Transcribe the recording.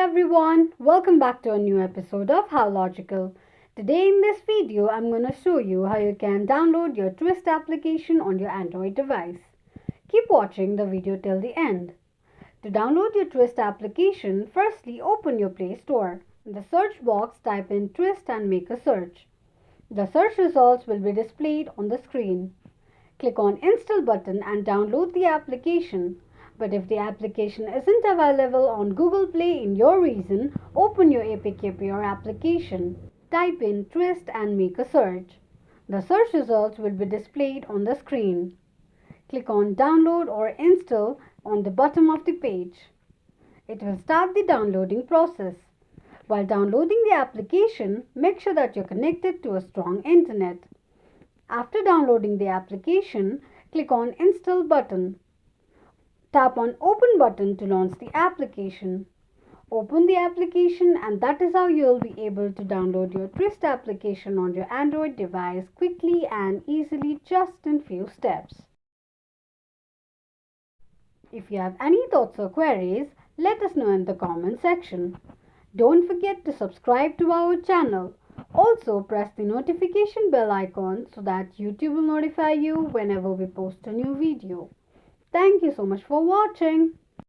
everyone, welcome back to a new episode of How Logical. Today in this video, I'm going to show you how you can download your Truist application on your Android device. Keep watching the video till the end. To download your Truist application, firstly open your Play Store. In the search box, type in Truist and make a search. The search results will be displayed on the screen. Click on Install button and download the application. But if the application isn't available on Google Play in your region, open your APK Player application. Type in Truist and make a search. The search results will be displayed on the screen. Click on Download or Install on the bottom of the page. It will start the downloading process. While downloading the application, make sure that you're connected to a strong internet. After downloading the application, click on Install button. Tap on Open button to launch the application. Open the application and that is how you'll be able to download your Truist application on your Android device quickly and easily just in few steps. If you have any thoughts or queries, let us know in the comment section. Don't forget to subscribe to our channel. Also press the notification bell icon so that YouTube will notify you whenever we post a new video. Thank you so much for watching.